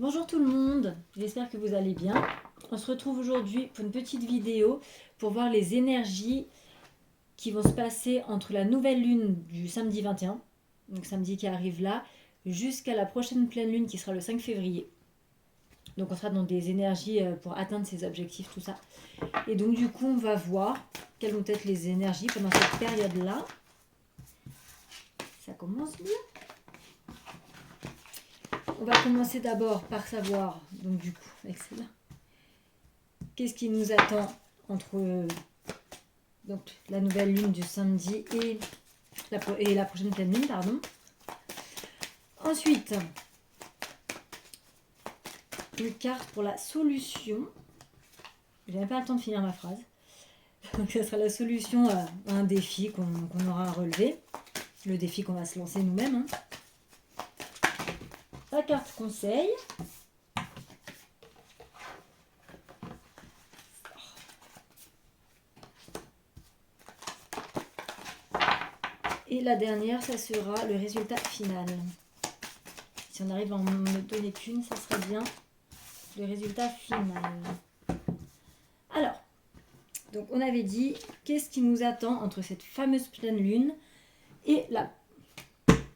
Bonjour tout le monde, j'espère que vous allez bien. On se retrouve aujourd'hui pour une petite vidéo pour voir les énergies qui vont se passer entre la nouvelle lune du samedi 21, donc samedi qui arrive là, jusqu'à la prochaine pleine lune qui sera le 5 février. Donc on sera dans des énergies pour atteindre ses objectifs, tout ça. Et donc du coup on va voir quelles vont être les énergies pendant cette période-là. Ça commence bien. On va commencer d'abord par savoir, donc du coup, avec celle-là, qu'est-ce qui nous attend entre donc, la nouvelle lune du samedi et la prochaine pleine lune, pardon. Ensuite, une carte pour la solution. Je n'ai pas le temps de finir ma phrase. Donc, ça sera la solution à un défi qu'on aura à relever. Le défi qu'on va se lancer nous-mêmes. La carte conseil. Et la dernière, ça sera le résultat final. Si on arrive à en me donner qu'une, ça serait bien. Le résultat final. Alors, donc on avait dit, qu'est-ce qui nous attend entre cette fameuse pleine lune et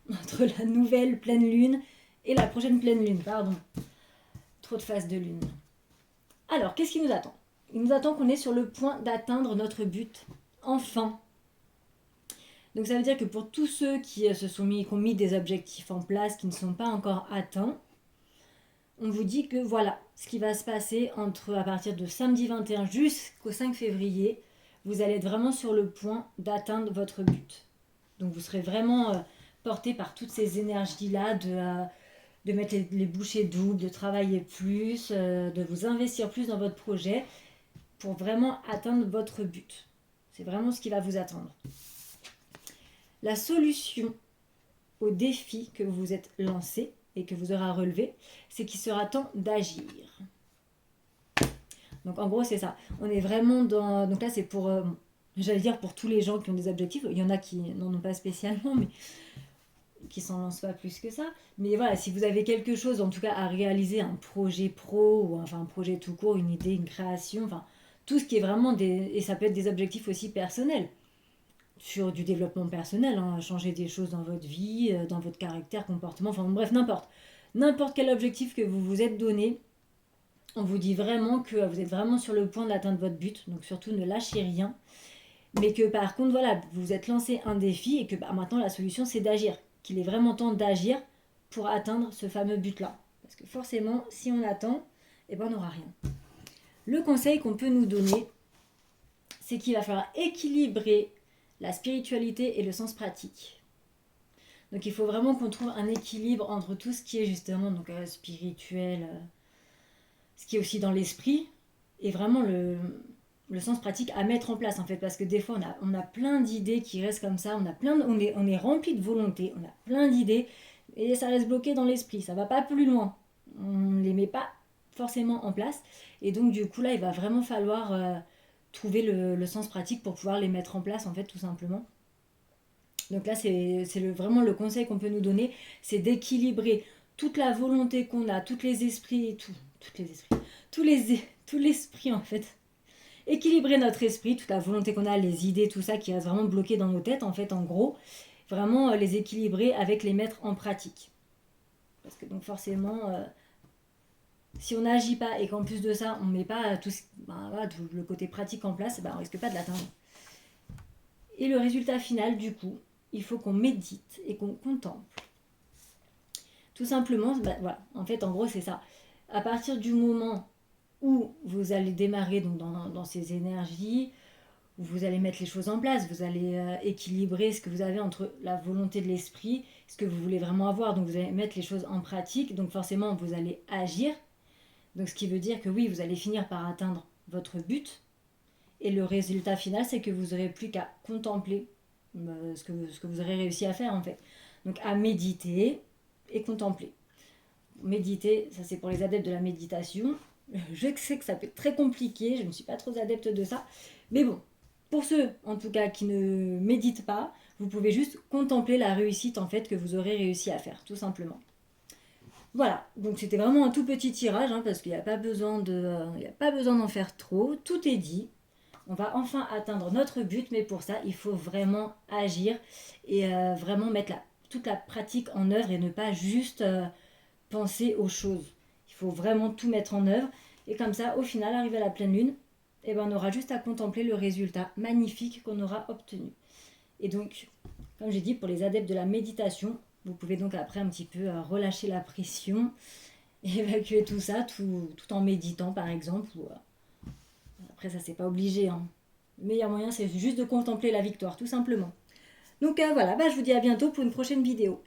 entre la nouvelle pleine lune et la prochaine pleine lune, pardon. Trop de phases de lune. Alors, qu'est-ce qui nous attend? Il nous attend qu'on est sur le point d'atteindre notre but, enfin. Donc ça veut dire que pour tous ceux qui ont mis des objectifs en place qui ne sont pas encore atteints, on vous dit que voilà ce qui va se passer à partir de samedi 21 jusqu'au 5 février. Vous allez être vraiment sur le point d'atteindre votre but. Donc vous serez vraiment porté par toutes ces énergies-là de mettre les bouchées doubles, de travailler plus, de vous investir plus dans votre projet pour vraiment atteindre votre but. C'est vraiment ce qui va vous attendre. La solution au défi que vous vous êtes lancé et que vous aurez à relever, c'est qu'il sera temps d'agir. Donc en gros c'est ça. On est vraiment dans... Donc là c'est pour, j'allais dire pour tous les gens qui ont des objectifs. Il y en a qui n'en ont pas spécialement, mais qui s'en lancent pas plus que ça. Mais voilà, si vous avez quelque chose en tout cas à réaliser, un projet pro ou enfin un projet tout court, une idée, une création, enfin tout ce qui est vraiment des... Et ça peut être des objectifs aussi personnels. Sur du développement personnel, hein, changer des choses dans votre vie, dans votre caractère, comportement, enfin bref, n'importe quel objectif que vous vous êtes donné, on vous dit vraiment que vous êtes vraiment sur le point d'atteindre votre but, donc surtout ne lâchez rien, mais que par contre, voilà, vous vous êtes lancé un défi et que maintenant la solution c'est d'agir, qu'il est vraiment temps d'agir pour atteindre ce fameux but-là. Parce que forcément, si on attend, eh ben, on n'aura rien. Le conseil qu'on peut nous donner, c'est qu'il va falloir équilibrer la spiritualité et le sens pratique. Donc il faut vraiment qu'on trouve un équilibre entre tout ce qui est justement donc, spirituel, ce qui est aussi dans l'esprit, et vraiment le sens pratique à mettre en place en fait. Parce que des fois on a plein d'idées qui restent comme ça, on est rempli de volonté, on a plein d'idées, et ça reste bloqué dans l'esprit, ça va pas plus loin. On ne les met pas forcément en place. Et donc du coup là il va vraiment falloir... trouver le sens pratique pour pouvoir les mettre en place en fait tout simplement. Donc là c'est vraiment le conseil qu'on peut nous donner, c'est d'équilibrer toute la volonté qu'on a, tous les esprits, tout l'esprit en fait. Équilibrer notre esprit, toute la volonté qu'on a, les idées, tout ça qui reste vraiment bloqué dans nos têtes en fait en gros, vraiment les équilibrer avec les mettre en pratique. Parce que donc forcément... si on n'agit pas et qu'en plus de ça, on ne met pas tout le côté pratique en place, on ne risque pas de l'atteindre. Et le résultat final, du coup, il faut qu'on médite et qu'on contemple. Tout simplement, voilà, en fait, en gros, c'est ça. À partir du moment où vous allez démarrer donc, dans ces énergies, où vous allez mettre les choses en place, vous allez équilibrer ce que vous avez entre la volonté de l'esprit, ce que vous voulez vraiment avoir, donc vous allez mettre les choses en pratique, donc forcément, vous allez agir. Donc ce qui veut dire que oui, vous allez finir par atteindre votre but. Et le résultat final, c'est que vous n'aurez plus qu'à contempler ce que vous aurez réussi à faire en fait. Donc à méditer et contempler. Méditer, ça c'est pour les adeptes de la méditation. Je sais que ça peut être très compliqué, je ne suis pas trop adepte de ça. Mais bon, pour ceux en tout cas qui ne méditent pas, vous pouvez juste contempler la réussite en fait que vous aurez réussi à faire, tout simplement. Voilà, donc c'était vraiment un tout petit tirage, hein, parce qu'il n'y a pas besoin il y a pas besoin d'en faire trop. Tout est dit. On va enfin atteindre notre but, mais pour ça, il faut vraiment agir et vraiment mettre toute la pratique en œuvre et ne pas juste penser aux choses. Il faut vraiment tout mettre en œuvre. Et comme ça, au final, arrivé à la pleine lune, eh ben, on aura juste à contempler le résultat magnifique qu'on aura obtenu. Et donc, comme j'ai dit, pour les adeptes de la méditation, vous pouvez donc après un petit peu relâcher la pression, et évacuer tout ça, tout en méditant par exemple. Après ça, c'est pas obligé. Hein. Le meilleur moyen, c'est juste de contempler la victoire, tout simplement. Donc voilà, je vous dis à bientôt pour une prochaine vidéo.